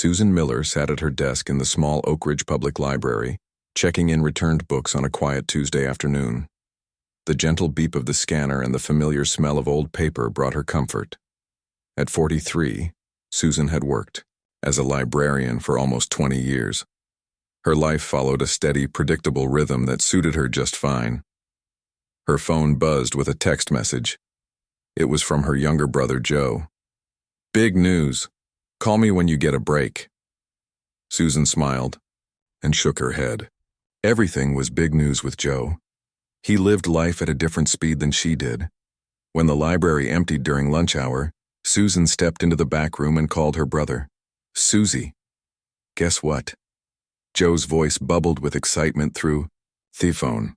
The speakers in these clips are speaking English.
Susan Miller sat at her desk in the small Oak Ridge Public Library, checking in returned books on a quiet Tuesday afternoon. The gentle beep of the scanner and the familiar smell of old paper brought her comfort. At 43, Susan had worked as a librarian for almost 20 years. Her life followed a steady, predictable rhythm that suited her just fine. Her phone buzzed with a text message. It was from her younger brother, Joe. "Big news. Call me when you get a break." Susan smiled and shook her head. Everything was big news with Joe. He lived life at a different speed than she did. When the library emptied during lunch hour, Susan stepped into the back room and called her brother. "Susie, guess what?" Joe's voice bubbled with excitement through the phone.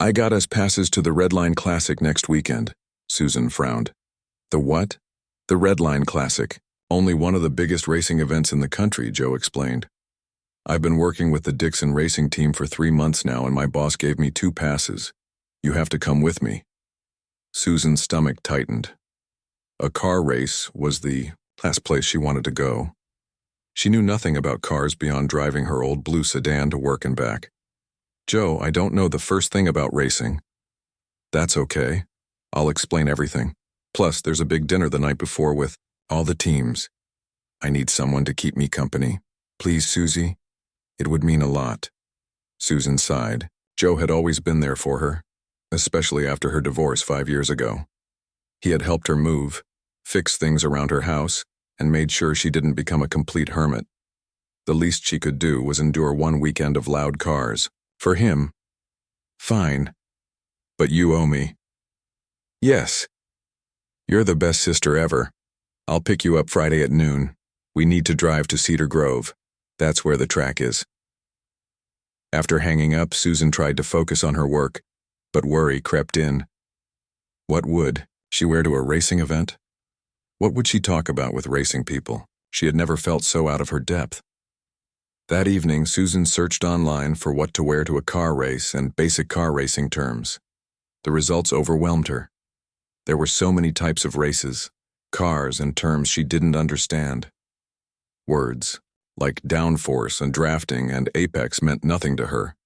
"I got us passes to the Red Line Classic next weekend." Susan frowned. "The what?" "The Red Line Classic. Only one of the biggest racing events in the country," Joe explained. "I've been working with the Dixon racing team for 3 months now, and my boss gave me 2 passes. You have to come with me." Susan's stomach tightened. A car race was the last place she wanted to go. She knew nothing about cars beyond driving her old blue sedan to work and back. "Joe, I don't know the first thing about racing." "That's okay. I'll explain everything. Plus, there's a big dinner the night before with all the teams. I need someone to keep me company. Please, Susie. It would mean a lot." Susan sighed. Joe had always been there for her, especially after her divorce 5 years ago. He had helped her move, fix things around her house, and made sure she didn't become a complete hermit. The least she could do was endure 1 weekend of loud cars. For him, "Fine. But you owe me." "Yes. You're the best sister ever. I'll pick you up Friday at noon. We need to drive to Cedar Grove. That's where the track is." After hanging up, Susan tried to focus on her work, but worry crept in. What would she wear to a racing event? What would she talk about with racing people? She had never felt so out of her depth. That evening, Susan searched online for what to wear to a car race and basic car racing terms. The results overwhelmed her. There were so many types of races, cars, and terms she didn't understand. Words like downforce and drafting and apex meant nothing to her.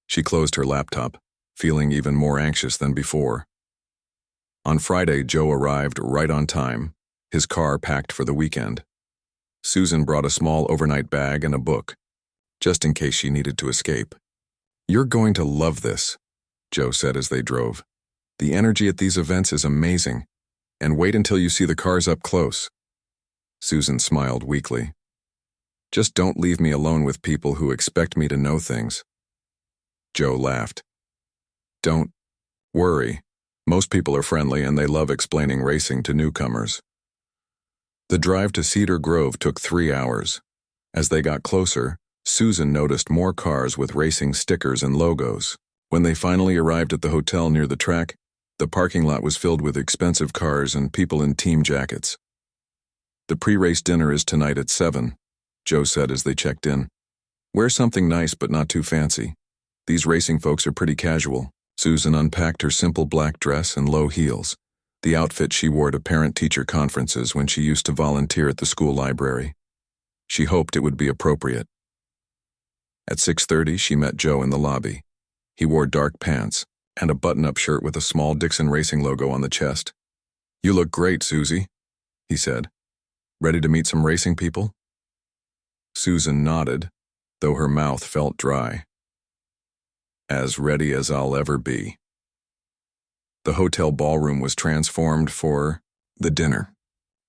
She closed her laptop, feeling even more anxious than before. On Friday, Joe arrived right on time, his car packed for the weekend. Susan brought a small overnight bag and a book, just in case she needed to escape. "You're going to love this," Joe said as they drove. "The energy at these events is amazing, and wait until you see the cars up close." Susan smiled weakly. "Just don't leave me alone with people who expect me to know things." Joe laughed. "Don't worry. Most people are friendly and they love explaining racing to newcomers." The drive to Cedar Grove took 3 hours. As they got closer, Susan noticed more cars with racing stickers and logos. When they finally arrived at the hotel near the track, the parking lot was filled with expensive cars and people in team jackets. "The pre-race dinner is tonight at 7, Joe said as they checked in. "Wear something nice but not too fancy. These racing folks are pretty casual." Susan unpacked her simple black dress and low heels, the outfit she wore to parent-teacher conferences when she used to volunteer at the school library. She hoped it would be appropriate. At 6:30, she met Joe in the lobby. He wore dark pants and a button-up shirt with a small Dixon Racing logo on the chest. "You look great, Susie," he said. "Ready to meet some racing people?" Susan nodded, though her mouth felt dry. "As ready as I'll ever be." The hotel ballroom was transformed for the dinner.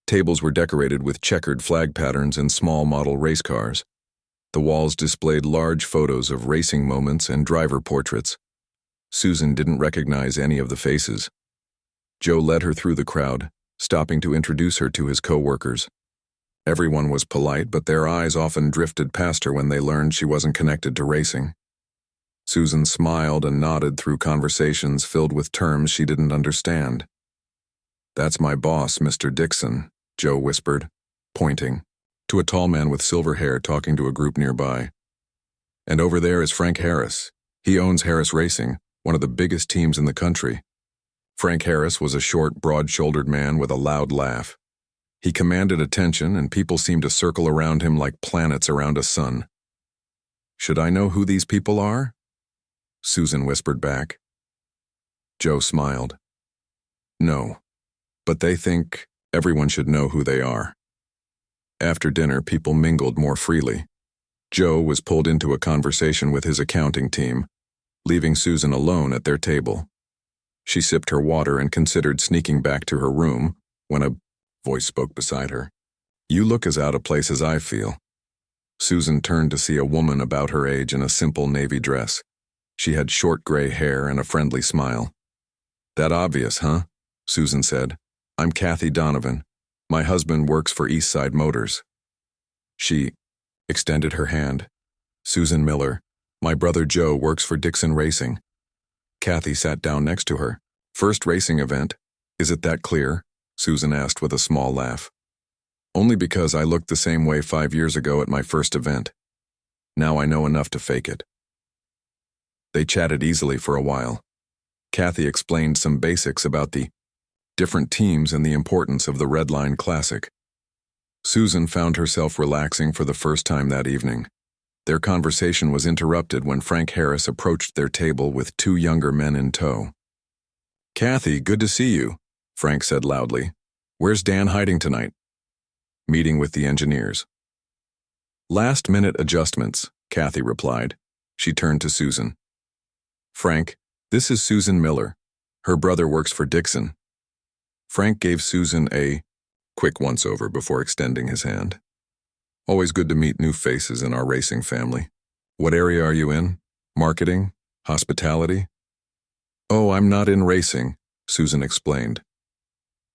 Tables were decorated with checkered flag patterns and small model race cars. The walls displayed large photos of racing moments and driver portraits. Susan didn't recognize any of the faces. Joe led her through the crowd, stopping to introduce her to his co-workers. Everyone was polite, but their eyes often drifted past her when they learned she wasn't connected to racing. Susan smiled and nodded through conversations filled with terms she didn't understand. "That's my boss, Mr. Dixon," Joe whispered, pointing to a tall man with silver hair talking to a group nearby. "And over there is Frank Harris. He owns Harris Racing, one of the biggest teams in the country." Frank Harris was a short, broad-shouldered man with a loud laugh. He commanded attention, and people seemed to circle around him like planets around a sun. "Should I know who these people are?" Susan whispered back. Joe smiled. "No, but they think everyone should know who they are." After dinner, people mingled more freely. Joe was pulled into a conversation with his accounting team, leaving Susan alone at their table. She sipped her water and considered sneaking back to her room when a voice spoke beside her. "You look as out of place as I feel." Susan turned to see a woman about her age in a simple navy dress. She had short gray hair and a friendly smile. "That obvious, huh?" Susan said. "I'm Kathy Donovan. My husband works for Eastside Motors." She extended her hand. "Susan Miller. My brother Joe works for Dixon Racing." Kathy sat down next to her. "First racing event. Is it that clear?" Susan asked with a small laugh. "Only because I looked the same way 5 years ago at my first event. Now I know enough to fake it." They chatted easily for a while. Kathy explained some basics about the different teams and the importance of the Red Line Classic. Susan found herself relaxing for the first time that evening. Their conversation was interrupted when Frank Harris approached their table with 2 younger men in tow. "Kathy, good to see you," Frank said loudly. "Where's Dan hiding tonight?" "Meeting with the engineers." "Last-minute adjustments," Kathy replied. She turned to Susan. "Frank, this is Susan Miller. Her brother works for Dixon." Frank gave Susan a quick once-over before extending his hand. "Always good to meet new faces in our racing family. What area are you in? Marketing? Hospitality?" "Oh, I'm not in racing," Susan explained.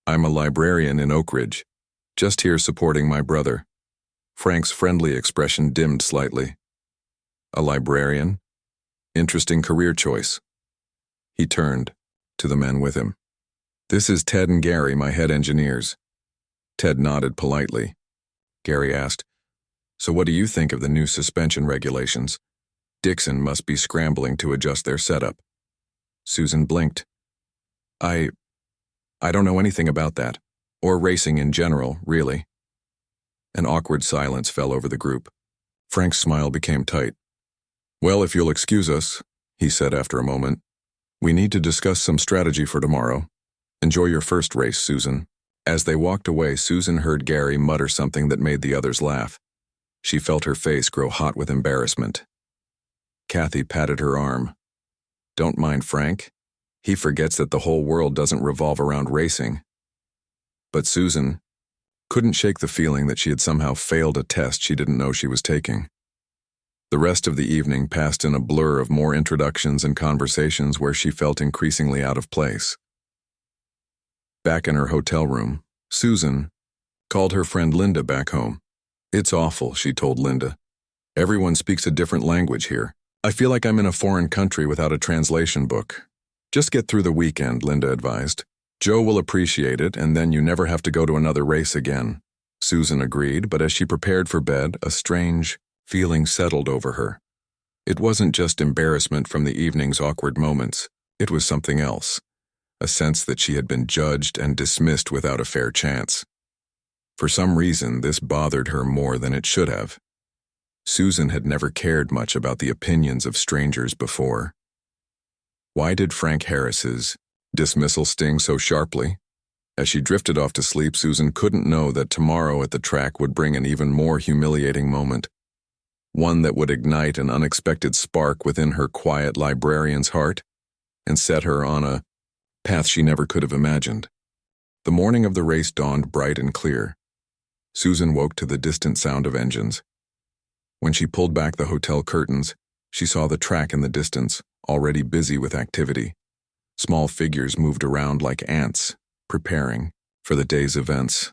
"I'm a librarian in Oak Ridge, just here supporting my brother." Frank's friendly expression dimmed slightly. "A librarian? Interesting career choice." He turned to the men with him. "This is Ted and Gary, my head engineers." Ted nodded politely. Gary asked, "So what do you think of the new suspension regulations? Dixon must be scrambling to adjust their setup." Susan blinked. I don't know anything about that, or racing in general, really." An awkward silence fell over the group. Frank's smile became tight. "Well, if you'll excuse us," he said after a moment, "we need to discuss some strategy for tomorrow. Enjoy your first race, Susan." As they walked away, Susan heard Gary mutter something that made the others laugh. She felt her face grow hot with embarrassment. Kathy patted her arm. "Don't mind Frank. He forgets that the whole world doesn't revolve around racing." But Susan couldn't shake the feeling that she had somehow failed a test she didn't know she was taking. The rest of the evening passed in a blur of more introductions and conversations where she felt increasingly out of place. Back in her hotel room, Susan called her friend Linda back home. "It's awful," she told Linda. "Everyone speaks a different language here. I feel like I'm in a foreign country without a translation book." "Just get through the weekend," Linda advised. "Joe will appreciate it, and then you never have to go to another race again." Susan agreed, but as she prepared for bed, a strange feeling settled over her. It wasn't just embarrassment from the evening's awkward moments. It was something else. A sense that she had been judged and dismissed without a fair chance. For some reason, this bothered her more than it should have. Susan had never cared much about the opinions of strangers before. Why did Frank Harris's dismissal sting so sharply? As she drifted off to sleep, Susan couldn't know that tomorrow at the track would bring an even more humiliating moment. One that would ignite an unexpected spark within her quiet librarian's heart and set her on a path she never could have imagined. The morning of the race dawned bright and clear. Susan woke to the distant sound of engines. When she pulled back the hotel curtains, she saw the track in the distance, already busy with activity. Small figures moved around like ants, preparing for the day's events.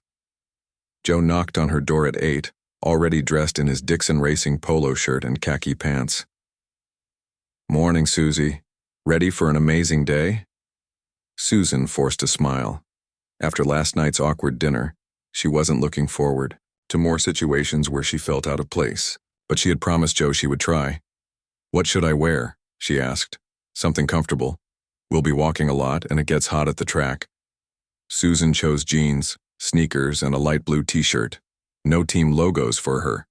Joe knocked on her door at 8, already dressed in his Dixon Racing polo shirt and khaki pants. "Morning, Susie. Ready for an amazing day?" Susan forced a smile. After last night's awkward dinner, she wasn't looking forward to more situations where she felt out of place, but she had promised Joe she would try. "What should I wear?" she asked. "Something comfortable. We'll be walking a lot, and it gets hot at the track." Susan chose jeans, sneakers, and a light blue t-shirt. No team logos for her.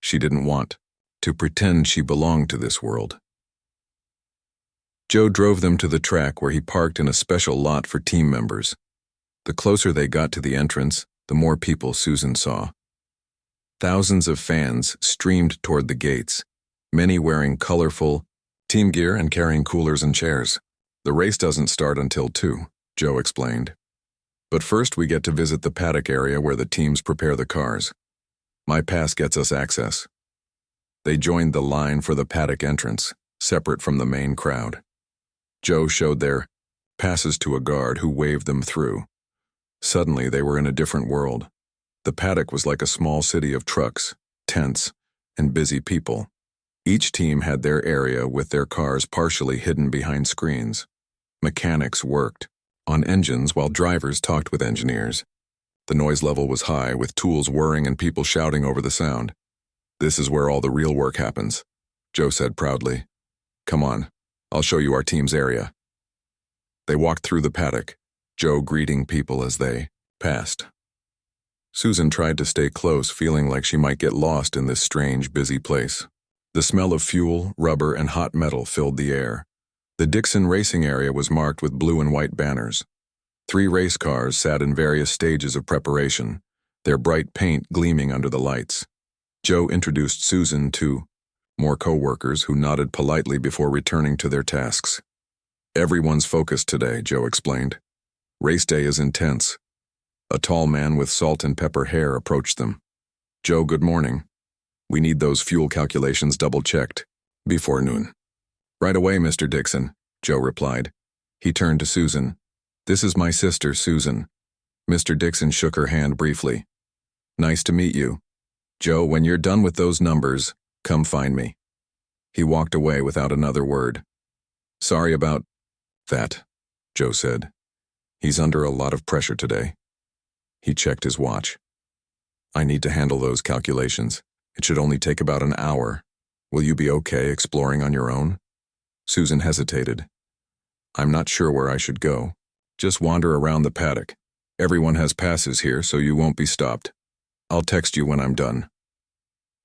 She didn't want to pretend she belonged to this world. Joe drove them to the track where he parked in a special lot for team members. The closer they got to the entrance, the more people Susan saw. Thousands of fans streamed toward the gates, many wearing colorful team gear and carrying coolers and chairs. The race doesn't start until 2, Joe explained. But first we get to visit the paddock area where the teams prepare the cars. My pass gets us access. They joined the line for the paddock entrance, separate from the main crowd. Joe showed their passes to a guard who waved them through. Suddenly they were in a different world. The paddock was like a small city of trucks, tents, and busy people. Each team had their area with their cars partially hidden behind screens. Mechanics worked on engines while drivers talked with engineers. The noise level was high, with tools whirring and people shouting over the sound. "This is where all the real work happens," Joe said proudly. "Come on, I'll show you our team's area." They walked through the paddock, Joe greeting people as they passed. Susan tried to stay close, feeling like she might get lost in this strange, busy place. The smell of fuel, rubber, and hot metal filled the air. The Dixon racing area was marked with blue and white banners. 3 race cars sat in various stages of preparation, their bright paint gleaming under the lights. Joe introduced Susan to more co-workers who nodded politely before returning to their tasks. "Everyone's focused today," Joe explained. "Race day is intense." A tall man with salt and pepper hair approached them. "Joe, good morning. We need those fuel calculations double-checked before noon." "Right away, Mr. Dixon," Joe replied. He turned to Susan. "This is my sister, Susan." Mr. Dixon shook her hand briefly. "Nice to meet you. Joe, when you're done with those numbers, come find me." He walked away without another word. "Sorry about that," Joe said. "He's under a lot of pressure today." He checked his watch. "I need to handle those calculations. It should only take about an hour. Will you be okay exploring on your own?" Susan hesitated. "I'm not sure where I should go. Just wander around the paddock. Everyone has passes here, so you won't be stopped. I'll text you when I'm done."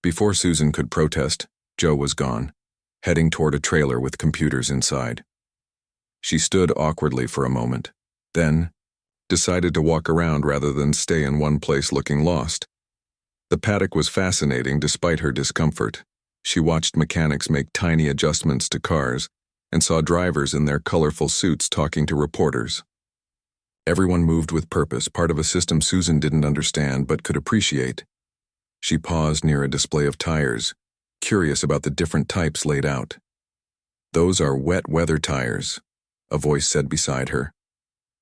Before Susan could protest, Joe was gone, heading toward a trailer with computers inside. She stood awkwardly for a moment, then decided to walk around rather than stay in one place looking lost. The paddock was fascinating despite her discomfort. She watched mechanics make tiny adjustments to cars and saw drivers in their colorful suits talking to reporters. Everyone moved with purpose, part of a system Susan didn't understand but could appreciate. She paused near a display of tires, curious about the different types laid out. "Those are wet weather tires," a voice said beside her.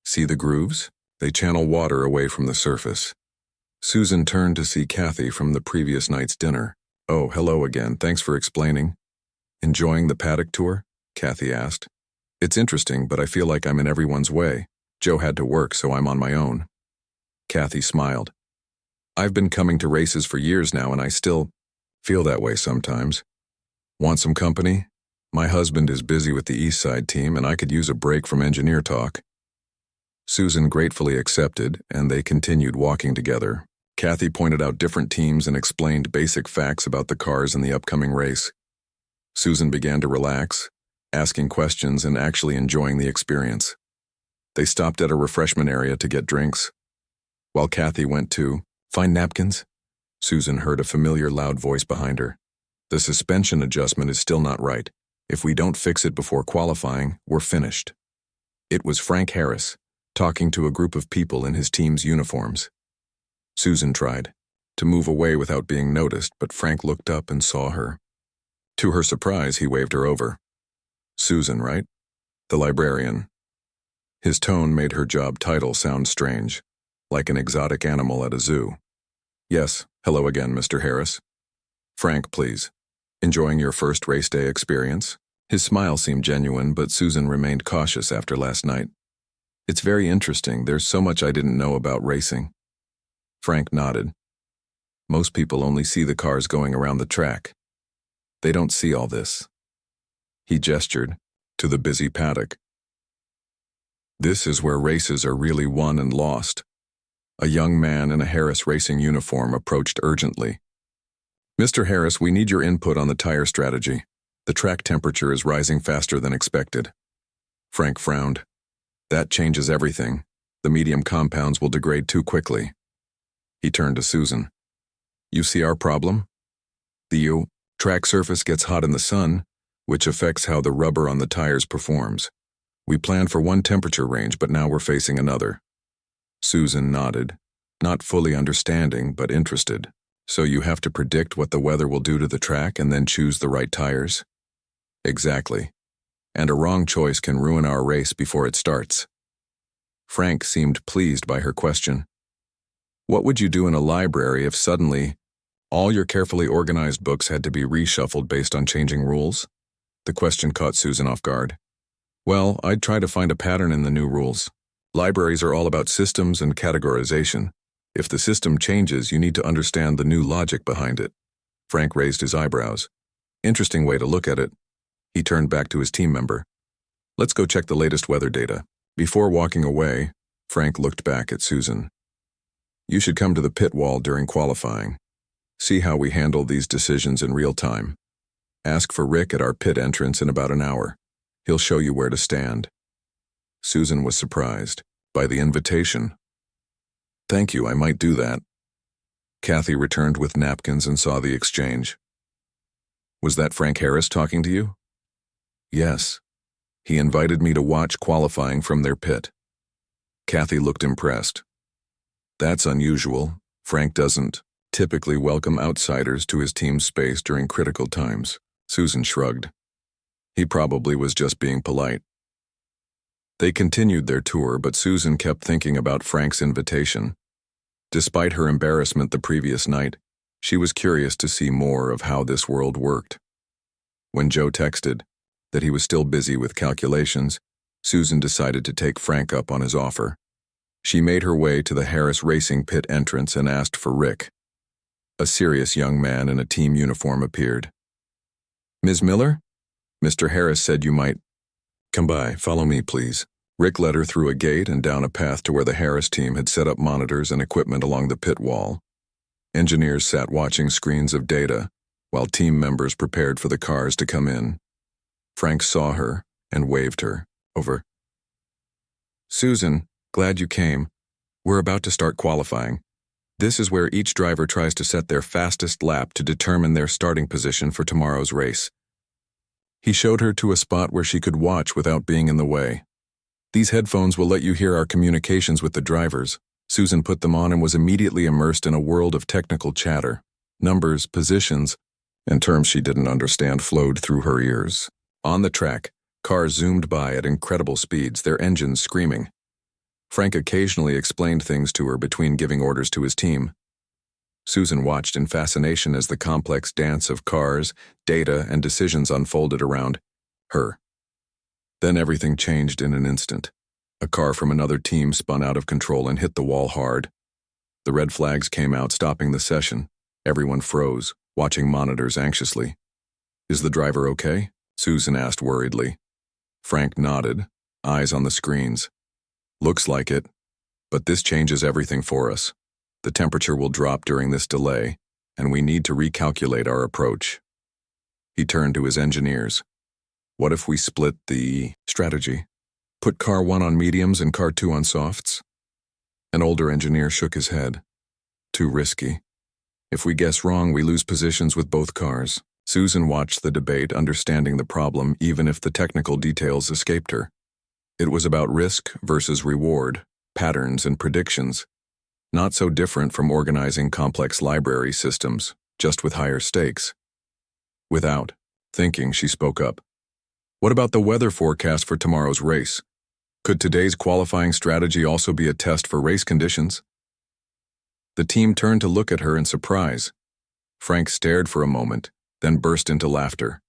"See the grooves? They channel water away from the surface." Susan turned to see Kathy from the previous night's dinner. "Oh, hello again. Thanks for explaining." "Enjoying the paddock tour?" Kathy asked. "It's interesting, but I feel like I'm in everyone's way. Joe had to work, so I'm on my own." Kathy smiled. "I've been coming to races for years now, and I still feel that way sometimes. Want some company? My husband is busy with the East Side team, and I could use a break from engineer talk." Susan gratefully accepted, and they continued walking together. Kathy pointed out different teams and explained basic facts about the cars in the upcoming race. Susan began to relax, asking questions and actually enjoying the experience. They stopped at a refreshment area to get drinks. While Kathy went to find napkins, Susan heard a familiar loud voice behind her. "The suspension adjustment is still not right. If we don't fix it before qualifying, we're finished." It was Frank Harris, talking to a group of people in his team's uniforms. Susan tried to move away without being noticed, but Frank looked up and saw her. To her surprise, he waved her over. "Susan, right? The librarian." His tone made her job title sound strange, like an exotic animal at a zoo. "Yes, hello again, Mr. Harris." "Frank, please. Enjoying your first race day experience?" His smile seemed genuine, but Susan remained cautious after last night. "It's very interesting. There's so much I didn't know about racing." Frank nodded. "Most people only see the cars going around the track. They don't see all this." He gestured to the busy paddock. "This is where races are really won and lost. A young man in a Harris Racing uniform approached urgently. "Mr. Harris, we need your input on the tire strategy. The track temperature is rising faster than expected." Frank frowned. "That changes everything. The medium compounds will degrade too quickly." He turned to Susan. "You see our problem? The track surface gets hot in the sun, which affects how the rubber on the tires performs. We planned for one temperature range, but now we're facing another." Susan nodded, not fully understanding, but interested. "So you have to predict what the weather will do to the track and then choose the right tires?" "Exactly. And a wrong choice can ruin our race before it starts." Frank seemed pleased by her question. "What would you do in a library if suddenly all your carefully organized books had to be reshuffled based on changing rules?" The question caught Susan off guard. "Well, I'd try to find a pattern in the new rules. Libraries are all about systems and categorization. If the system changes, you need to understand the new logic behind it." Frank raised his eyebrows. "Interesting way to look at it." He turned back to his team member. "Let's go check the latest weather data." Before walking away, Frank looked back at Susan. "You should come to the pit wall during qualifying. See how we handle these decisions in real time. Ask for Rick at our pit entrance in about an hour. He'll show you where to stand." Susan was surprised by the invitation. "Thank you, I might do that." Kathy returned with napkins and saw the exchange. "Was that Frank Harris talking to you?" "Yes. He invited me to watch qualifying from their pit." Kathy looked impressed. "That's unusual. Frank doesn't typically welcome outsiders to his team's space during critical times." Susan shrugged. "He probably was just being polite." They continued their tour, but Susan kept thinking about Frank's invitation. Despite her embarrassment the previous night, she was curious to see more of how this world worked. When Joe texted that he was still busy with calculations, Susan decided to take Frank up on his offer. She made her way to the Harris Racing pit entrance and asked for Rick. A serious young man in a team uniform appeared. "Ms. Miller? Mr. Harris said you might come by. Follow me, please." Rick led her through a gate and down a path to where the Harris team had set up monitors and equipment along the pit wall. Engineers sat watching screens of data, while team members prepared for the cars to come in. Frank saw her and waved her over. "Susan, glad you came. We're about to start qualifying. This is where each driver tries to set their fastest lap to determine their starting position for tomorrow's race." He showed her to a spot where she could watch without being in the way. "These headphones will let you hear our communications with the drivers." Susan put them on and was immediately immersed in a world of technical chatter. Numbers, positions, and terms she didn't understand flowed through her ears. On the track, cars zoomed by at incredible speeds, their engines screaming. Frank occasionally explained things to her between giving orders to his team. Susan watched in fascination as the complex dance of cars, data, and decisions unfolded around her. Then everything changed in an instant. A car from another team spun out of control and hit the wall hard. The red flags came out, stopping the session. Everyone froze, watching monitors anxiously. "Is the driver okay?" Susan asked worriedly. Frank nodded, eyes on the screens. "Looks like it. But this changes everything for us. The temperature will drop during this delay, and we need to recalculate our approach." He turned to his engineers. "What if we split the strategy? Put car 1 on mediums and car 2 on softs?" An older engineer shook his head. "Too risky. If we guess wrong, we lose positions with both cars." Susan watched the debate, understanding the problem even if the technical details escaped her. It was about risk versus reward, patterns and predictions. Not so different from organizing complex library systems, just with higher stakes. Without thinking, she spoke up. "What about the weather forecast for tomorrow's race? Could today's qualifying strategy also be a test for race conditions?" The team turned to look at her in surprise. Frank stared for a moment, then burst into laughter.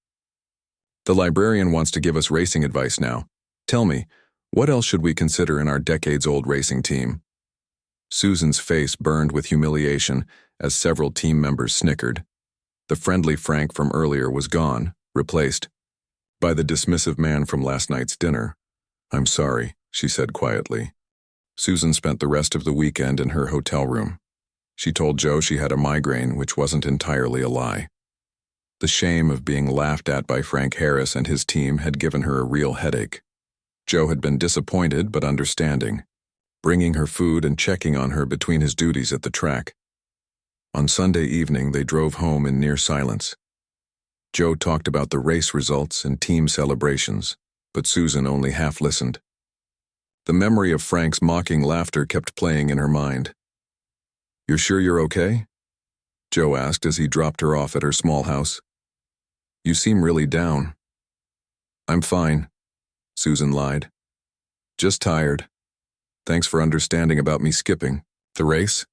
"The librarian wants to give us racing advice now. Tell me, what else should we consider in our decades-old racing team?" Susan's face burned with humiliation as several team members snickered. The friendly Frank from earlier was gone, replaced by the dismissive man from last night's dinner. "I'm sorry," she said quietly. Susan spent the rest of the weekend in her hotel room. She told Joe she had a migraine, which wasn't entirely a lie. The shame of being laughed at by Frank Harris and his team had given her a real headache. Joe had been disappointed but understanding, bringing her food and checking on her between his duties at the track. On Sunday evening, they drove home in near silence. Joe talked about the race results and team celebrations, but Susan only half listened. The memory of Frank's mocking laughter kept playing in her mind. "You're sure you're okay?" Joe asked as he dropped her off at her small house. "You seem really down." "I'm fine," Susan lied. "Just tired. Thanks for understanding about me skipping the race."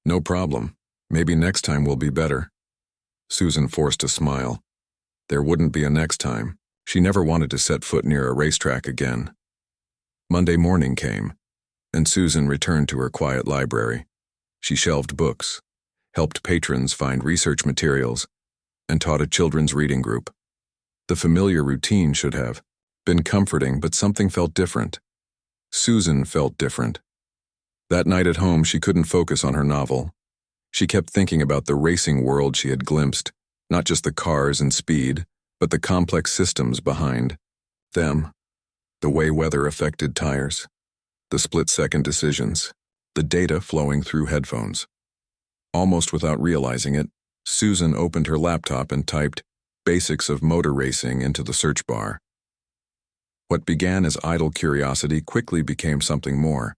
"No problem. Maybe next time will be better." Susan forced a smile. There wouldn't be a next time. She never wanted to set foot near a racetrack again. Monday morning came, and Susan returned to her quiet library. She shelved books, helped patrons find research materials, and taught a children's reading group. The familiar routine should have been comforting, but something felt different. Susan felt different. That night at home, she couldn't focus on her novel. She kept thinking about the racing world she had glimpsed, not just the cars and speed, but the complex systems behind them. The way weather affected tires, the split-second decisions, the data flowing through headphones. Almost without realizing it, Susan opened her laptop and typed "Basics of Motor Racing" into the search bar. What began as idle curiosity quickly became something more.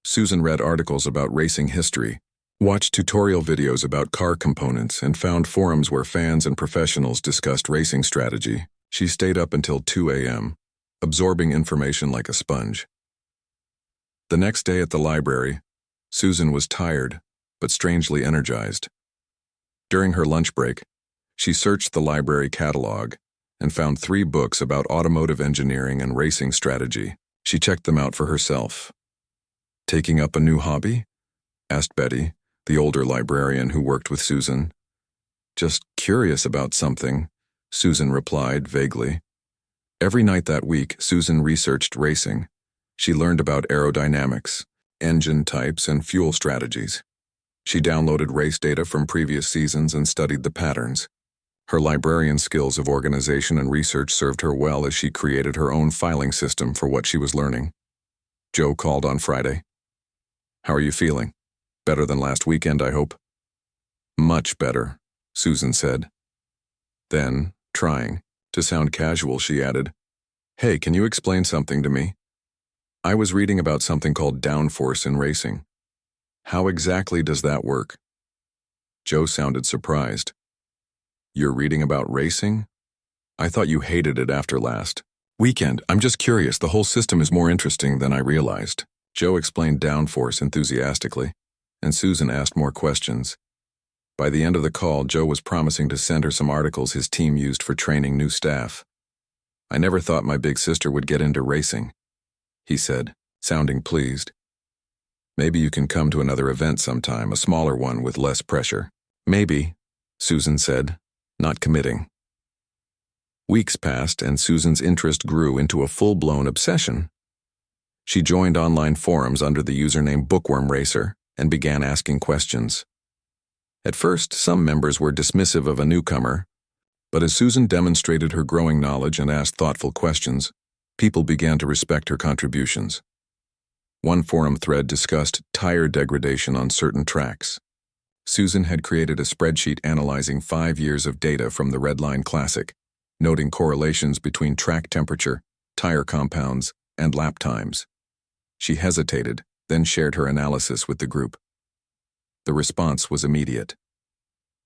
Susan read articles about racing history, watched tutorial videos about car components, and found forums where fans and professionals discussed racing strategy. She stayed up until 2 a.m., absorbing information like a sponge. The next day at the library, Susan was tired, but strangely energized. During her lunch break, she searched the library catalog and found 3 books about automotive engineering and racing strategy. She checked them out for herself. "Taking up a new hobby?" asked Betty, the older librarian who worked with Susan. "Just curious about something," Susan replied vaguely. Every night that week, Susan researched racing. She learned about aerodynamics, engine types, and fuel strategies. She downloaded race data from previous seasons and studied the patterns. Her librarian skills of organization and research served her well as she created her own filing system for what she was learning. Joe called on Friday. "How are you feeling? Better than last weekend, I hope?" "Much better," Susan said. Then, trying to sound casual, she added, "Hey, can you explain something to me? I was reading about something called downforce in racing. How exactly does that work?" Joe sounded surprised. "You're reading about racing? I thought you hated it after last weekend. I'm just curious. The whole system is more interesting than I realized." Joe explained downforce enthusiastically, and Susan asked more questions. By the end of the call, Joe was promising to send her some articles his team used for training new staff. "I never thought my big sister would get into racing," he said, sounding pleased. "Maybe you can come to another event sometime, a smaller one with less pressure." "Maybe," Susan said, not committing. Weeks passed, and Susan's interest grew into a full-blown obsession. She joined online forums under the username Bookworm Racer and began asking questions. At first, some members were dismissive of a newcomer, but as Susan demonstrated her growing knowledge and asked thoughtful questions, people began to respect her contributions. One forum thread discussed tire degradation on certain tracks. Susan had created a spreadsheet analyzing 5 years of data from the Redline Classic, noting correlations between track temperature, tire compounds, and lap times. She hesitated, then shared her analysis with the group. The response was immediate.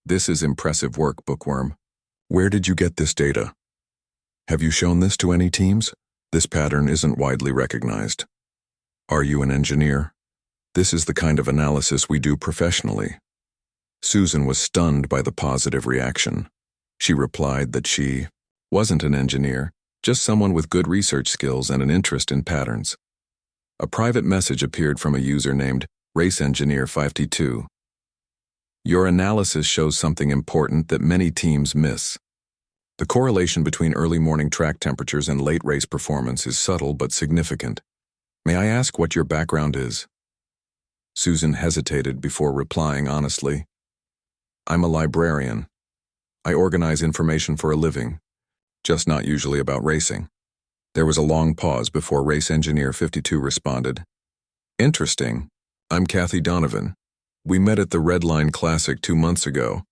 "This is impressive work, Bookworm. Where did you get this data? Have you shown this to any teams? This pattern isn't widely recognized. Are you an engineer? This is the kind of analysis we do professionally." Susan was stunned by the positive reaction. She replied that she wasn't an engineer, just someone with good research skills and an interest in patterns. A private message appeared from a user named RaceEngineer52. "Your analysis shows something important that many teams miss. The correlation between early morning track temperatures and late race performance is subtle but significant. May I ask what your background is? Susan hesitated before replying honestly. I'm a librarian. I organize information for a living, just not usually about racing. There was a long pause before Race Engineer 52 responded. Interesting. I'm Kathy Donovan. We met at the Red Line Classic 2 months ago.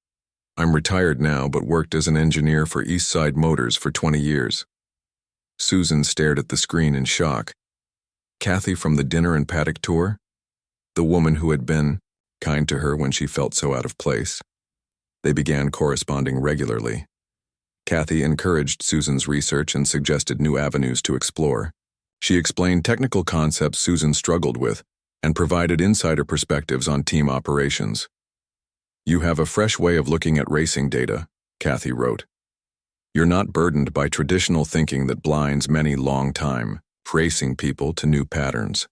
I'm retired now but worked as an engineer for East Side Motors for 20 years. Susan stared at the screen in shock. Kathy from the dinner and paddock tour? The woman who had been kind to her when she felt so out of place. They began corresponding regularly. Kathy encouraged Susan's research and suggested new avenues to explore. She explained technical concepts Susan struggled with and provided insider perspectives on team operations. You have a fresh way of looking at racing data, Kathy wrote. You're not burdened by traditional thinking that blinds many long-time racing people to new patterns.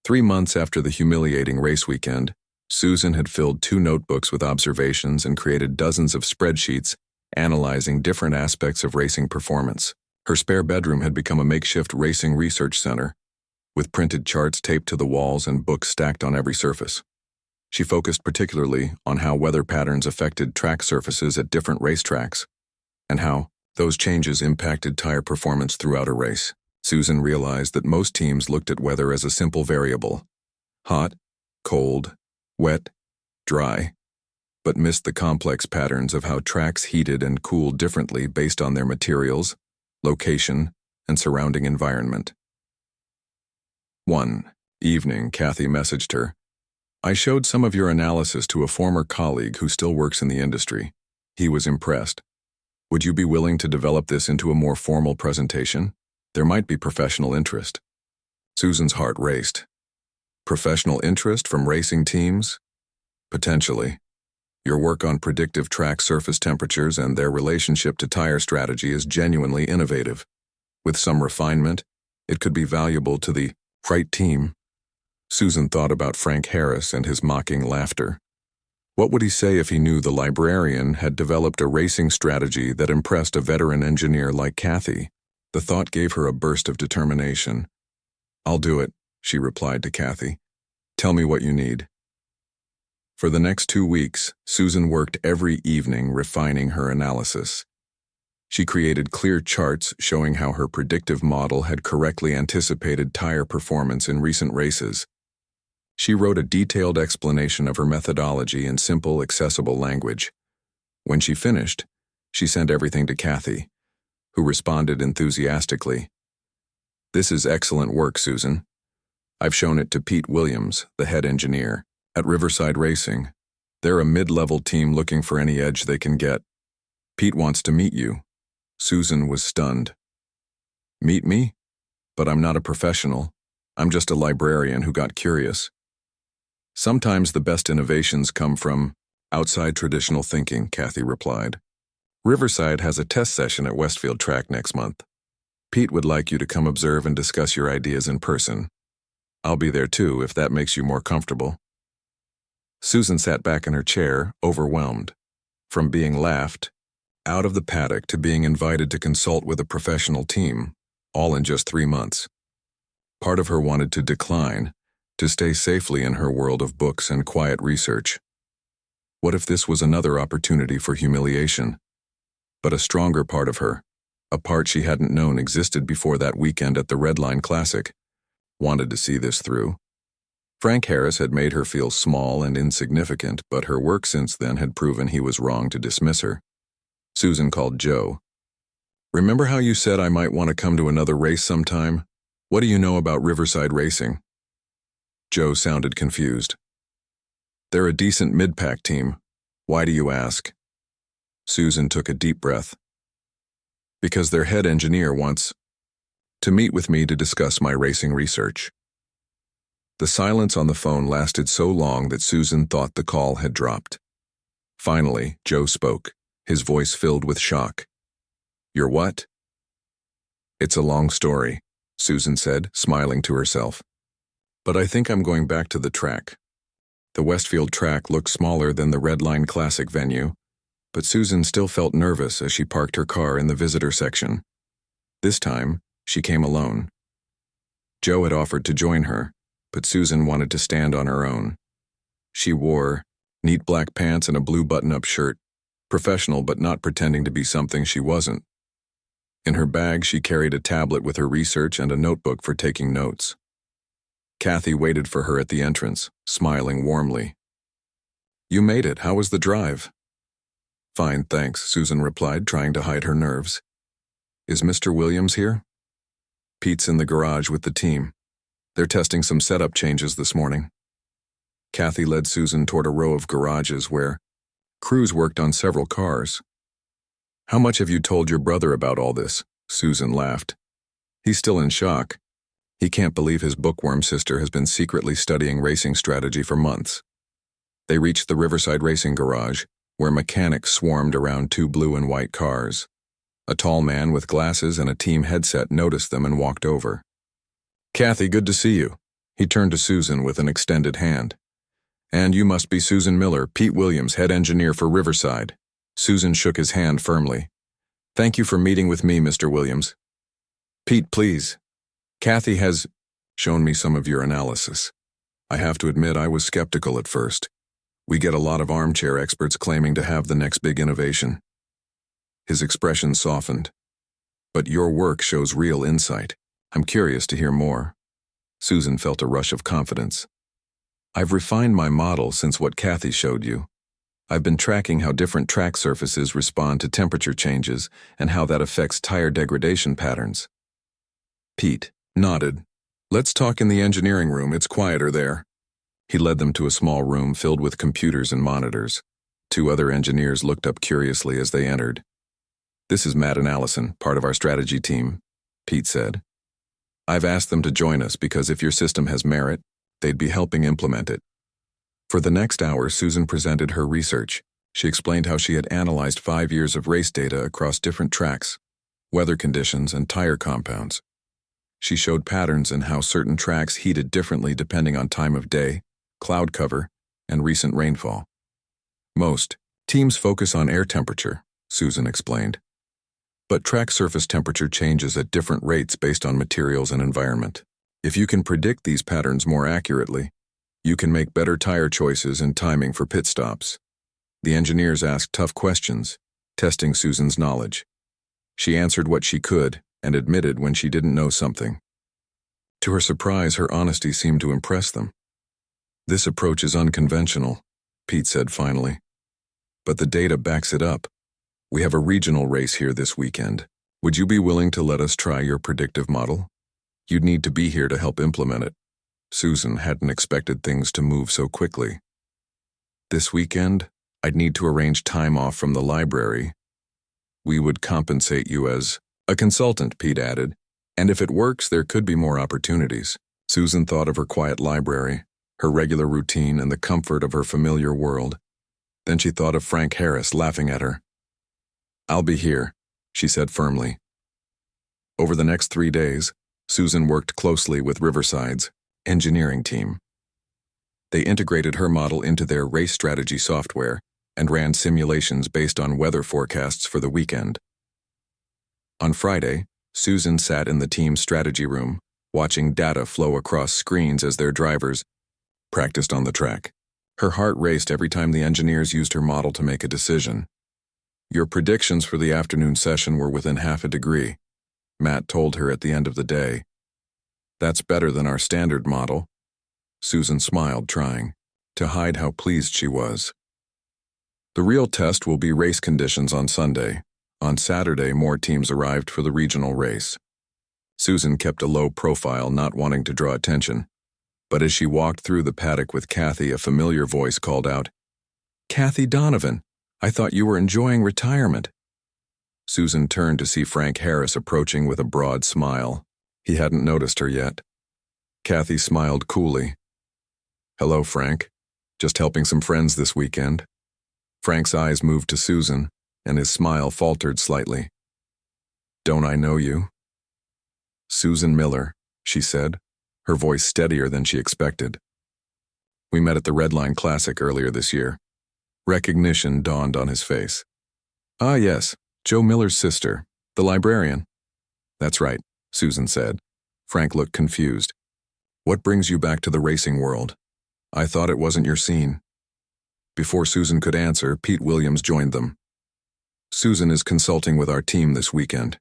3 months after the humiliating race weekend, Susan had filled 2 notebooks with observations and created dozens of spreadsheets analyzing different aspects of racing performance. Her spare bedroom had become a makeshift racing research center, with printed charts taped to the walls and books stacked on every surface. She focused particularly on how weather patterns affected track surfaces at different racetracks, and how those changes impacted tire performance throughout a race. Susan realized that most teams looked at weather as a simple variable: hot, cold, wet, dry, but missed the complex patterns of how tracks heated and cooled differently based on their materials, location, and surrounding environment. One evening, Kathy messaged her, I showed some of your analysis to a former colleague who still works in the industry. He was impressed. Would you be willing to develop this into a more formal presentation? There might be professional interest. Susan's heart raced. Professional interest from racing teams? Potentially. Your work on predictive track surface temperatures and their relationship to tire strategy is genuinely innovative. With some refinement, it could be valuable to the right team. Susan thought about Frank Harris and his mocking laughter. What would he say if he knew the librarian had developed a racing strategy that impressed a veteran engineer like Kathy? The thought gave her a burst of determination. I'll do it, she replied to Kathy. Tell me what you need. For the next 2 weeks, Susan worked every evening refining her analysis. She created clear charts showing how her predictive model had correctly anticipated tire performance in recent races. She wrote a detailed explanation of her methodology in simple, accessible language. When she finished, she sent everything to Kathy, who responded enthusiastically. This is excellent work, Susan. I've shown it to Pete Williams, the head engineer, at Riverside Racing. They're a mid-level team looking for any edge they can get. Pete wants to meet you. Susan was stunned. Meet me? But I'm not a professional. I'm just a librarian who got curious. Sometimes the best innovations come from outside traditional thinking, Kathy replied. Riverside has a test session at Westfield Track next month. Pete would like you to come observe and discuss your ideas in person. I'll be there too, if that makes you more comfortable. Susan sat back in her chair, overwhelmed. From being laughed out of the paddock to being invited to consult with a professional team, all in just 3 months. Part of her wanted to decline, to stay safely in her world of books and quiet research. What if this was another opportunity for humiliation? But a stronger part of her, a part she hadn't known existed before that weekend at the Red Line Classic, wanted to see this through. Frank Harris had made her feel small and insignificant, but her work since then had proven he was wrong to dismiss her. Susan called Joe. Remember how you said I might want to come to another race sometime? What do you know about Riverside Racing? Joe sounded confused. They're a decent mid-pack team. Why do you ask? Susan took a deep breath. Because their head engineer wants to meet with me to discuss my racing research. The silence on the phone lasted so long that Susan thought the call had dropped. Finally, Joe spoke, his voice filled with shock. You're what? It's a long story, Susan said, smiling to herself. But I think I'm going back to the track. The Westfield track looked smaller than the Red Line Classic venue, but Susan still felt nervous as she parked her car in the visitor section. This time, she came alone. Joe had offered to join her, but Susan wanted to stand on her own. She wore neat black pants and a blue button-up shirt, professional but not pretending to be something she wasn't. In her bag, she carried a tablet with her research and a notebook for taking notes. Kathy waited for her at the entrance, smiling warmly. "You made it. How was the drive?" "Fine, thanks," Susan replied, trying to hide her nerves. "Is Mr. Williams here?" "Pete's in the garage with the team. They're testing some setup changes this morning." Kathy led Susan toward a row of garages where crews worked on several cars. "How much have you told your brother about all this?" Susan laughed. "He's still in shock. He can't believe his bookworm sister has been secretly studying racing strategy for months." They reached the Riverside Racing Garage, where mechanics swarmed around two blue and white cars. A tall man with glasses and a team headset noticed them and walked over. "Kathy, good to see you." He turned to Susan with an extended hand. "And you must be Susan Miller, Pete Williams, head engineer for Riverside." Susan shook his hand firmly. "Thank you for meeting with me, Mr. Williams." "Pete, please. Kathy has shown me some of your analysis. I have to admit I was skeptical at first. We get a lot of armchair experts claiming to have the next big innovation." His expression softened. "But your work shows real insight. I'm curious to hear more." Susan felt a rush of confidence. "I've refined my model since what Kathy showed you. I've been tracking how different track surfaces respond to temperature changes and how that affects tire degradation patterns." Pete nodded. "Let's talk in the engineering room. It's quieter there." He led them to a small room filled with computers and monitors. Two other engineers looked up curiously as they entered. "This is Matt and Allison, part of our strategy team," Pete said. "I've asked them to join us because if your system has merit, they'd be helping implement it." For the next hour, Susan presented her research. She explained how she had analyzed 5 years of race data across different tracks, weather conditions, and tire compounds. She showed patterns in how certain tracks heated differently depending on time of day, cloud cover, and recent rainfall. "Most teams focus on air temperature," Susan explained. "But track surface temperature changes at different rates based on materials and environment. If you can predict these patterns more accurately, you can make better tire choices and timing for pit stops." The engineers asked tough questions, testing Susan's knowledge. She answered what she could and admitted when she didn't know something. To her surprise, her honesty seemed to impress them. "This approach is unconventional," Pete said finally. "But the data backs it up. We have a regional race here this weekend. Would you be willing to let us try your predictive model? You'd need to be here to help implement it." Susan hadn't expected things to move so quickly. "This weekend, I'd need to arrange time off from the library. We would compensate you as a consultant," Pete added. "And if it works, there could be more opportunities." Susan thought of her quiet library, her regular routine, and the comfort of her familiar world. Then she thought of Frank Harris laughing at her. "I'll be here," she said firmly. Over the next 3 days, Susan worked closely with Riverside's engineering team. They integrated her model into their race strategy software and ran simulations based on weather forecasts for the weekend. On Friday, Susan sat in the team's strategy room, watching data flow across screens as their drivers practiced on the track. Her heart raced every time the engineers used her model to make a decision. "Your predictions for the afternoon session were within half a degree," Matt told her at the end of the day. "That's better than our standard model." Susan smiled, trying to hide how pleased she was. The real test will be race conditions on Sunday. On Saturday, more teams arrived for the regional race. Susan kept a low profile, not wanting to draw attention. But as she walked through the paddock with Kathy, a familiar voice called out, "Kathy Donovan, I thought you were enjoying retirement." Susan turned to see Frank Harris approaching with a broad smile. He hadn't noticed her yet. Kathy smiled coolly. "Hello, Frank. Just helping some friends this weekend." Frank's eyes moved to Susan, and his smile faltered slightly. "Don't I know you?" "Susan Miller," she said, her voice steadier than she expected. "We met at the Red Line Classic earlier this year." Recognition dawned on his face. "Ah, yes, Joe Miller's sister, the librarian." "That's right," Susan said. Frank looked confused. What brings you back to the racing world? I thought it wasn't your scene. Before Susan could answer, Pete Williams joined them. Susan is consulting with our team this weekend.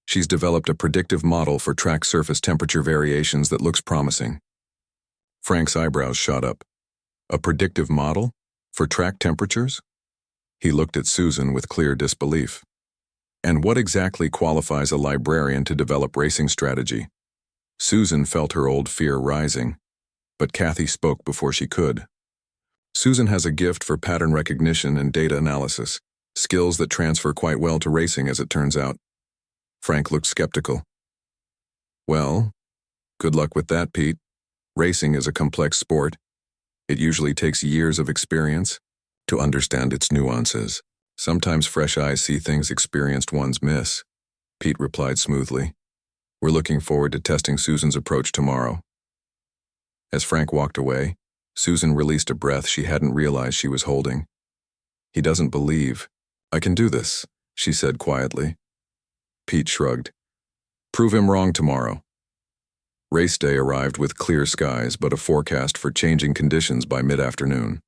She's developed a predictive model for track surface temperature variations that looks promising. Frank's eyebrows shot up. A predictive model? For track temperatures? He looked at Susan with clear disbelief. And what exactly qualifies a librarian to develop racing strategy? Susan felt her old fear rising, but Kathy spoke before she could. Susan has a gift for pattern recognition and data analysis, skills that transfer quite well to racing, as it turns out. Frank looked skeptical. Well, good luck with that, Pete. Racing is a complex sport. It usually takes years of experience to understand its nuances. Sometimes fresh eyes see things experienced ones miss, Pete replied smoothly. We're looking forward to testing Susan's approach tomorrow. As Frank walked away, Susan released a breath she hadn't realized she was holding. He doesn't believe. I can do this, she said quietly. Pete shrugged. Prove him wrong tomorrow. Race day arrived with clear skies but a forecast for changing conditions by mid-afternoon.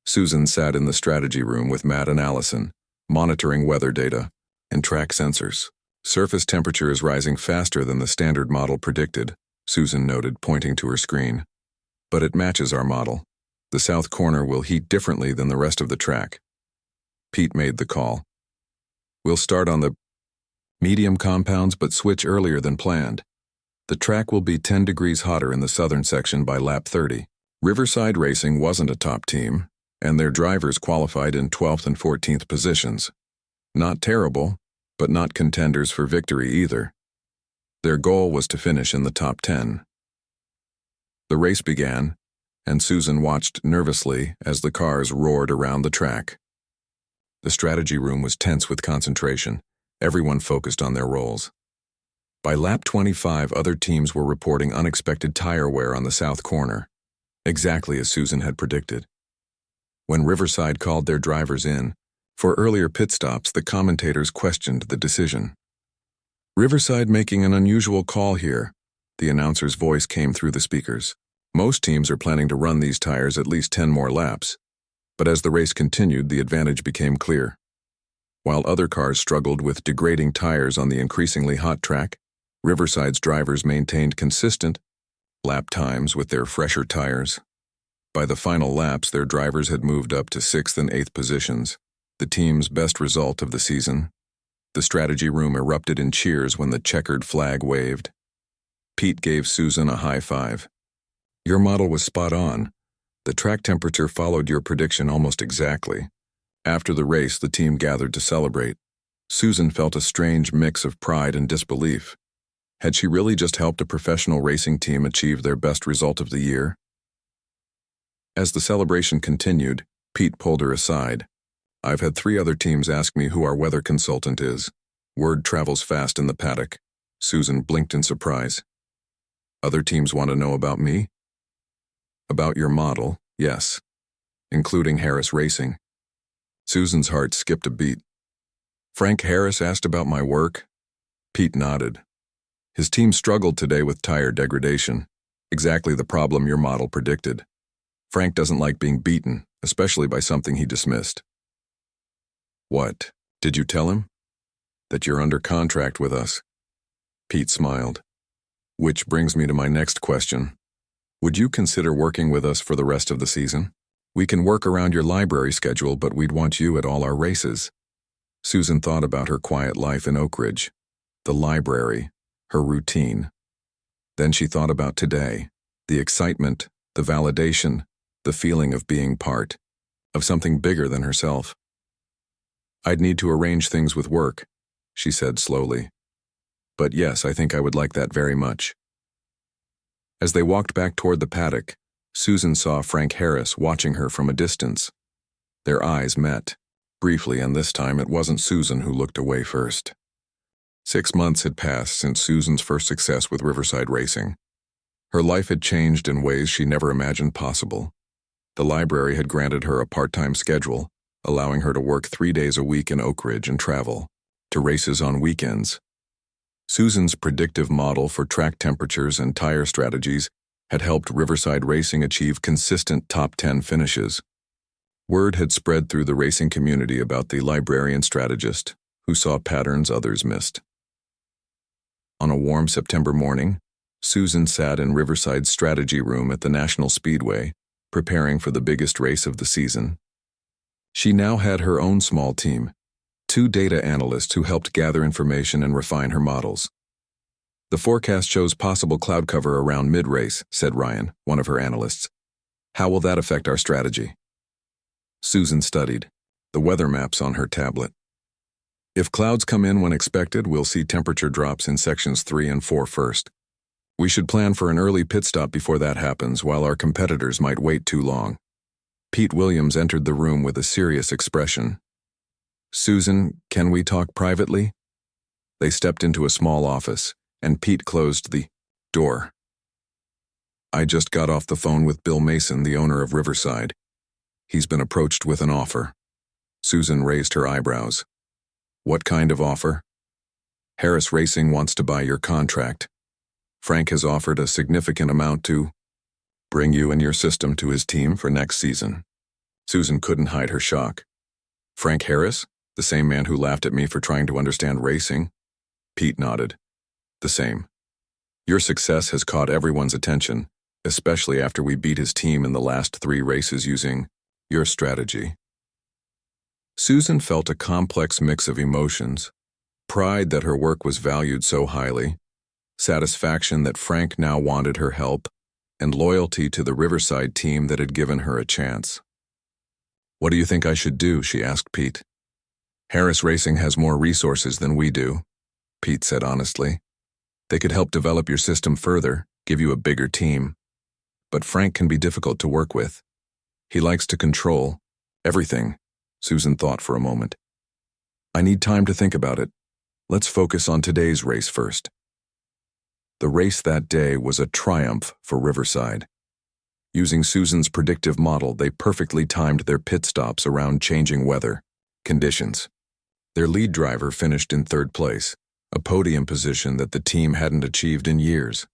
Susan sat in the strategy room with Matt and Allison, monitoring weather data and track sensors. Surface temperature is rising faster than the standard model predicted, Susan noted, pointing to her screen. But it matches our model. The south corner will heat differently than the rest of the track. Pete made the call. We'll start on the medium compounds but switch earlier than planned. The track will be 10 degrees hotter in the southern section by lap 30. Riverside Racing wasn't a top team, and their drivers qualified in 12th and 14th positions. Not terrible, but not contenders for victory either. Their goal was to finish in the top 10. The race began, and Susan watched nervously as the cars roared around the track. The strategy room was tense with concentration, everyone focused on their roles. By lap 25, other teams were reporting unexpected tire wear on the south corner, exactly as Susan had predicted. When Riverside called their drivers in for earlier pit stops, the commentators questioned the decision. Riverside making an unusual call here, the announcer's voice came through the speakers. Most teams are planning to run these tires at least 10 more laps, but as the race continued, the advantage became clear. While other cars struggled with degrading tires on the increasingly hot track, Riverside's drivers maintained consistent lap times with their fresher tires. By the final laps, their drivers had moved up to 6th and 8th positions, the team's best result of the season. The strategy room erupted in cheers when the checkered flag waved. Pete gave Susan a high five. Your model was spot on. The track temperature followed your prediction almost exactly. After the race, the team gathered to celebrate. Susan felt a strange mix of pride and disbelief. Had she really just helped a professional racing team achieve their best result of the year? As the celebration continued, Pete pulled her aside. I've had 3 other teams ask me who our weather consultant is. Word travels fast in the paddock. Susan blinked in surprise. Other teams want to know about me? About your model, yes. Including Harris Racing. Susan's heart skipped a beat. Frank Harris asked about my work? Pete nodded. His team struggled today with tire degradation. Exactly the problem your model predicted. Frank doesn't like being beaten, especially by something he dismissed. What? Did you tell him? That you're under contract with us. Pete smiled. Which brings me to my next question. Would you consider working with us for the rest of the season? We can work around your library schedule, but we'd want you at all our races. Susan thought about her quiet life in Oak Ridge, the library, her routine. Then she thought about today, the excitement, the validation, the feeling of being part of something bigger than herself. I'd need to arrange things with work, she said slowly. But yes, I think I would like that very much. As they walked back toward the paddock, Susan saw Frank Harris watching her from a distance. Their eyes met, briefly, and this time it wasn't Susan who looked away first. 6 months had passed since Susan's first success with Riverside Racing. Her life had changed in ways she never imagined possible. The library had granted her a part-time schedule, allowing her to work 3 days a week in Oak Ridge and travel to races on weekends. Susan's predictive model for track temperatures and tire strategies had helped Riverside Racing achieve consistent top 10 finishes. Word had spread through the racing community about the librarian strategist, who saw patterns others missed. On a warm September morning, Susan sat in Riverside's strategy room at the National Speedway, preparing for the biggest race of the season. She now had her own small team, 2 data analysts who helped gather information and refine her models. "The forecast shows possible cloud cover around mid-race," said Ryan, one of her analysts. "How will that affect our strategy?" Susan studied the weather maps on her tablet. "If clouds come in when expected, we'll see temperature drops in sections 3 and 4 first. We should plan for an early pit stop before that happens, while our competitors might wait too long." Pete Williams entered the room with a serious expression. "Susan, can we talk privately?" They stepped into a small office, and Pete closed the door. "I just got off the phone with Bill Mason, the owner of Riverside. He's been approached with an offer." Susan raised her eyebrows. "What kind of offer?" "Harris Racing wants to buy your contract. Frank has offered a significant amount to bring you and your system to his team for next season." Susan couldn't hide her shock. "Frank Harris? The same man who laughed at me for trying to understand racing?" Pete nodded. "The same. Your success has caught everyone's attention, especially after we beat his team in the last 3 races using your strategy." Susan felt a complex mix of emotions: pride that her work was valued so highly, satisfaction that Frank now wanted her help, and loyalty to the Riverside team that had given her a chance. "What do you think I should do?" she asked Pete. "Harris Racing has more resources than we do," Pete said honestly. "They could help develop your system further, give you a bigger team. But Frank can be difficult to work with. He likes to control everything." Susan thought for a moment. "I need time to think about it. Let's focus on today's race first." The race that day was a triumph for Riverside. Using Susan's predictive model, they perfectly timed their pit stops around changing weather conditions. Their lead driver finished in 3rd place, a podium position that the team hadn't achieved in years.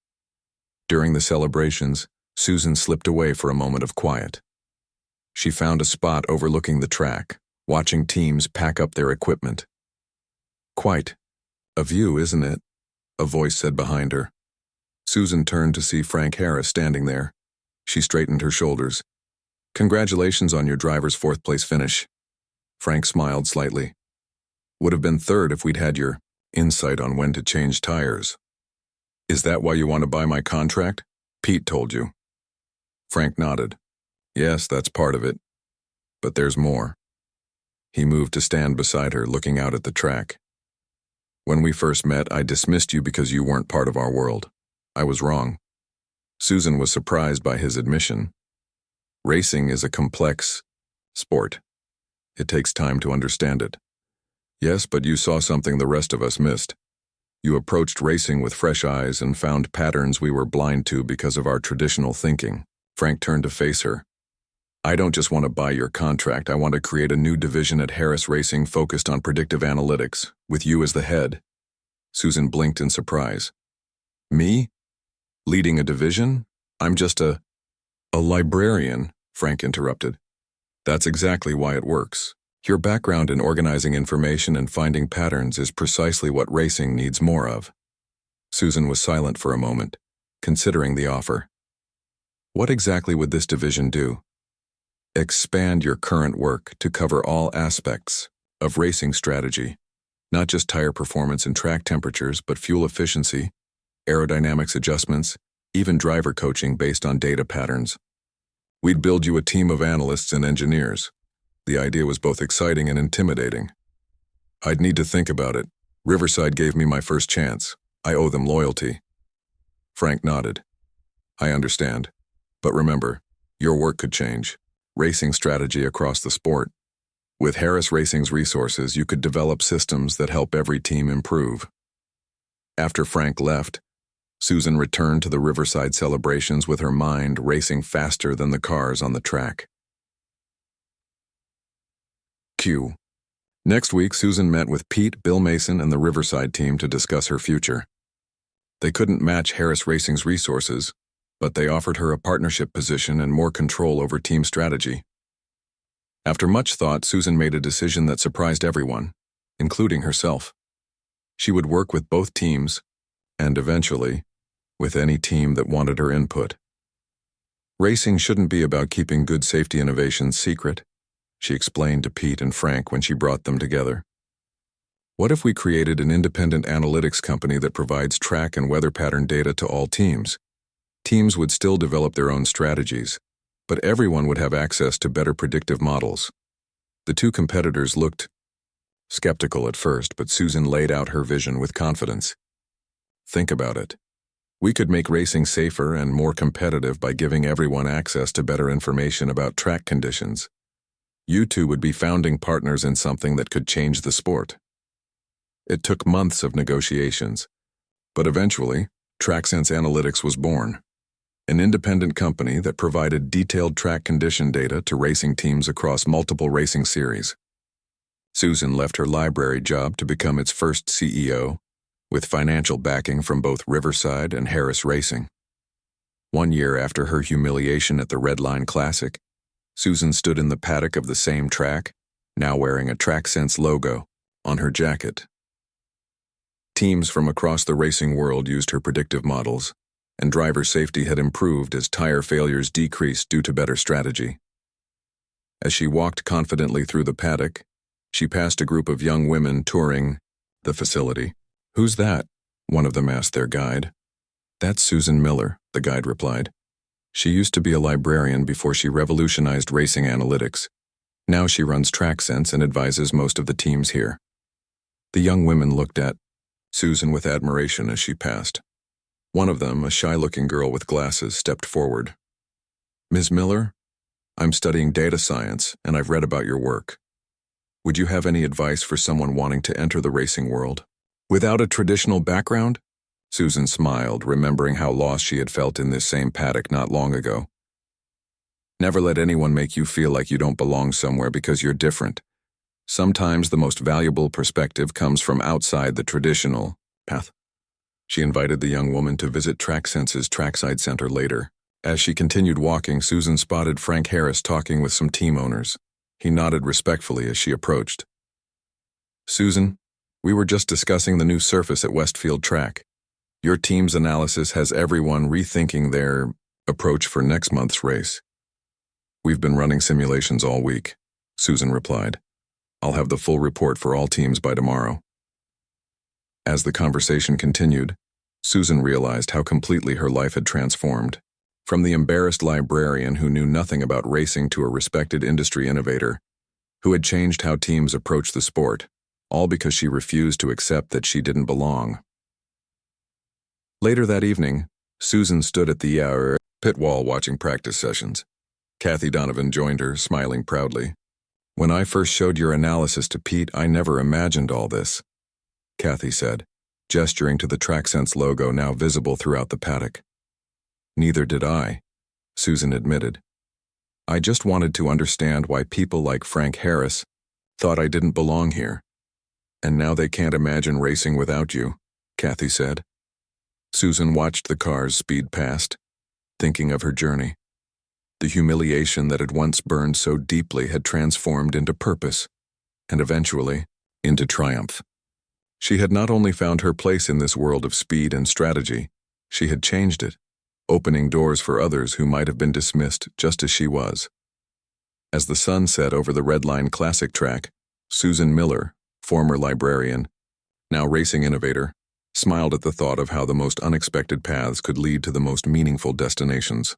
During the celebrations, Susan slipped away for a moment of quiet. She found a spot overlooking the track, watching teams pack up their equipment. "Quite a view, isn't it?" a voice said behind her. Susan turned to see Frank Harris standing there. She straightened her shoulders. "Congratulations on your driver's 4th place finish." Frank smiled slightly. "Would have been 3rd if we'd had your insight on when to change tires." "Is that why you want to buy my contract?" Pete told you. Frank nodded. "Yes, that's part of it. But there's more." He moved to stand beside her, looking out at the track. "When we first met, I dismissed you because you weren't part of our world. I was wrong." Susan was surprised by his admission. Racing is a complex sport. It takes time to understand it. "Yes, but you saw something the rest of us missed. You approached racing with fresh eyes and found patterns we were blind to because of our traditional thinking." Frank turned to face her. "I don't just want to buy your contract. I want to create a new division at Harris Racing focused on predictive analytics, with you as the head." Susan blinked in surprise. "Me? Leading a division? I'm just a librarian," Frank interrupted. "That's exactly why it works. Your background in organizing information and finding patterns is precisely what racing needs more of." Susan was silent for a moment, considering the offer. "What exactly would this division do?" "Expand your current work to cover all aspects of racing strategy, not just tire performance and track temperatures, but fuel efficiency, aerodynamics adjustments, even driver coaching based on data patterns. We'd build you a team of analysts and engineers." The idea was both exciting and intimidating. "I'd need to think about it. Riverside gave me my first chance. I owe them loyalty." Frank nodded. "I understand. But remember, your work could change racing strategy across the sport. With Harris Racing's resources, you could develop systems that help every team improve." After Frank left, Susan returned to the Riverside celebrations with her mind racing faster than the cars on the track. Q. Next week, Susan met with Pete, Bill Mason, and the Riverside team to discuss her future. They couldn't match Harris Racing's resources, but they offered her a partnership position and more control over team strategy. After much thought, Susan made a decision that surprised everyone, including herself. She would work with both teams, and eventually, with any team that wanted her input. Racing shouldn't be about keeping good safety innovations secret, she explained to Pete and Frank when she brought them together. What if we created an independent analytics company that provides track and weather pattern data to all teams? Teams would still develop their own strategies, but everyone would have access to better predictive models. The two competitors looked skeptical at first, but Susan laid out her vision with confidence. Think about it. We could make racing safer and more competitive by giving everyone access to better information about track conditions. You two would be founding partners in something that could change the sport. It took months of negotiations, but eventually, TrackSense Analytics was born. An independent company that provided detailed track condition data to racing teams across multiple racing series. Susan left her library job to become its first CEO, with financial backing from both Riverside and Harris Racing. 1 year after her humiliation at the Red Line Classic, Susan stood in the paddock of the same track, now wearing a TrackSense logo on her jacket. Teams from across the racing world used her predictive models, and driver safety had improved as tire failures decreased due to better strategy. As she walked confidently through the paddock, she passed a group of young women touring the facility. "Who's that?" one of them asked their guide. "That's Susan Miller," the guide replied. "She used to be a librarian before she revolutionized racing analytics. Now she runs TrackSense and advises most of the teams here." The young women looked at Susan with admiration as she passed. One of them, a shy-looking girl with glasses, stepped forward. "Ms. Miller, I'm studying data science, and I've read about your work. Would you have any advice for someone wanting to enter the racing world? Without a traditional background?" Susan smiled, remembering how lost she had felt in this same paddock not long ago. "Never let anyone make you feel like you don't belong somewhere because you're different. Sometimes the most valuable perspective comes from outside the traditional path." She invited the young woman to visit TrackSense's Trackside Center later. As she continued walking, Susan spotted Frank Harris talking with some team owners. He nodded respectfully as she approached. "Susan, we were just discussing the new surface at Westfield Track. Your team's analysis has everyone rethinking their approach for next month's race." "We've been running simulations all week," Susan replied. "I'll have the full report for all teams by tomorrow." As the conversation continued, Susan realized how completely her life had transformed. From the embarrassed librarian who knew nothing about racing to a respected industry innovator who had changed how teams approach the sport, all because she refused to accept that she didn't belong. Later that evening, Susan stood at the pit wall watching practice sessions. Kathy Donovan joined her, smiling proudly. "When I first showed your analysis to Pete, I never imagined all this," Kathy said, gesturing to the TrackSense logo now visible throughout the paddock. "Neither did I," Susan admitted. "I just wanted to understand why people like Frank Harris thought I didn't belong here. And now they can't imagine racing without you," Kathy said. Susan watched the cars speed past, thinking of her journey. The humiliation that had once burned so deeply had transformed into purpose, and eventually, into triumph. She had not only found her place in this world of speed and strategy, she had changed it, opening doors for others who might have been dismissed just as she was. As the sun set over the Red Line Classic track, Susan Miller, former librarian, now racing innovator, smiled at the thought of how the most unexpected paths could lead to the most meaningful destinations.